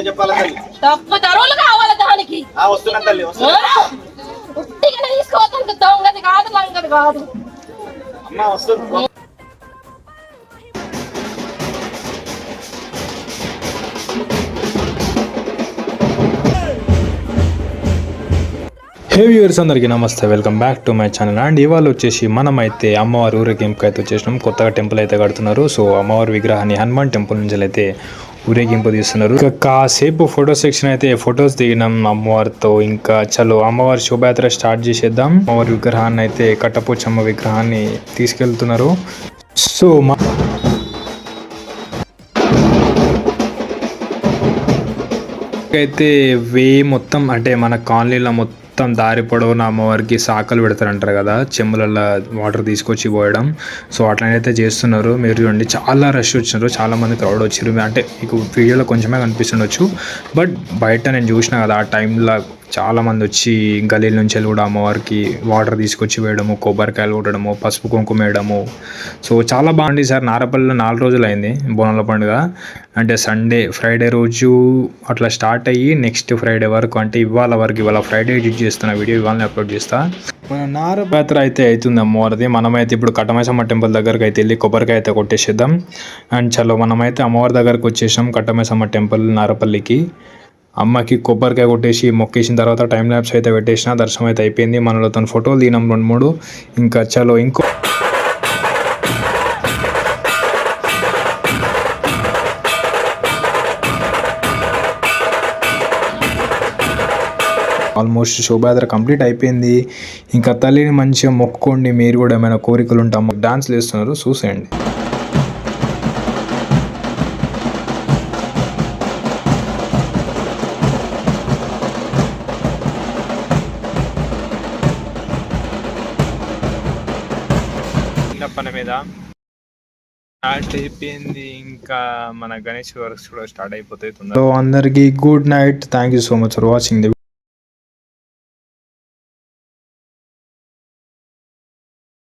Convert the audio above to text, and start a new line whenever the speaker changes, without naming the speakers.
చెప్పాలి తల్లి.
తక్కువ ధరలు కావాలి దానికి.
వస్తున్నా తల్లి.
ఉట్టిగానే తీసుకోవద్దు, దొంగది కాదు లంగది కాదు.
అమ్మ వస్తుంది.
హే వ్యూవర్స్ అందరికీ నమస్తే, welcome back to my channel. And ఇవాళ వచ్చేసి మనమైతే అమ్మవారి ఊరేగింపుకి అయితే వచ్చేసినాం. కొత్తగా టెంపుల్ అయితే కడుతున్నారు. సో అమ్మవారి విగ్రహాన్ని హనుమాన్ టెంపుల్ నుంచి అయితే ఊరేగింపు తీస్తున్నారు. ఇంకా కాసేపు ఫోటో సెక్షన్ అయితే ఫొటోస్ దిగినాం అమ్మవారితో. ఇంకా చలో అమ్మవారి శోభయాత్ర స్టార్ట్ చేసేద్దాం. అమ్మవారి విగ్రహాన్ని అయితే కట్టపోచమ్మ విగ్రహాన్ని తీసుకెళ్తున్నారు. సో అయితే మొత్తం అంటే మన కాలనీలో మొత్తం దారి పొడవున అమ్మవారికి శాఖలు పెడతారంటారు కదా, చెంబులలో వాటర్ తీసుకొచ్చి పోయడం. సో అట్లనైతే చేస్తున్నారు. మీరు చూడండి, చాలా రష్ వచ్చినారు, చాలా మంది క్రౌడ్ వచ్చారు. అంటే మీకు వీడియోలో కొంచెమే కనిపిస్తుండొచ్చు, బట్ బయట నేను చూసిన కదా ఆ టైంలో చాలా మంది వచ్చి గలీల నుంచి వెళ్ళి కూడా అమ్మవారికి వాటర్ తీసుకొచ్చి వేయడము, కొబ్బరికాయలు కొట్టడము, పసుపు కుంకుమ వేయడము. సో చాలా బాగుంది సార్. నారపల్లిలో 4 రోజులు అయింది బోనాల పండుగ. అంటే ఫ్రైడే రోజు అట్లా స్టార్ట్ అయ్యి నెక్స్ట్ ఫ్రైడే వరకు, అంటే ఇవాళ ఫ్రైడే ఎడిట్ చేస్తున్న వీడియో ఇవాళ అప్లోడ్ చేస్తా. మన నారపాత్ర అయితే అవుతుంది అమ్మవారిది. మనమైతే ఇప్పుడు కట్టమైసమ్మ టెంపుల్ దగ్గరకు అయితే వెళ్ళి కొబ్బరికాయ అయితే కొట్టేసేద్దాం. అండ్ చలో మనమైతే అమ్మవారి దగ్గరకు వచ్చేసాం, కట్టమైసమ్మ టెంపుల్ నారపల్లికి. అమ్మకి కొబ్బరికాయ కొట్టేసి మొక్కేసిన తర్వాత టైం ల్యాప్స్ అయితే పెట్టేసిన. దర్శనం అయితే అయిపోయింది. మనలో తన ఫోటోలు దిగినాం 2-3. ఇంకా చలో ఇంకో ఆల్మోస్ట్ శోభయాత్ర కంప్లీట్ అయిపోయింది. ఇంకా తల్లిని మంచిగా మొక్కుకోండి. మీరు కూడా ఏమైనా కోరికలు ఉంటాం. డాన్స్లు వేస్తున్నారు, చూసేయండి. పని మీద స్టార్ట్ అయిపోయింది. ఇంకా మన గణేష్ వర్క్స్ కూడా స్టార్ట్ అయిపోతాయి. సో అందరికీ good night. Thank you so much for watching the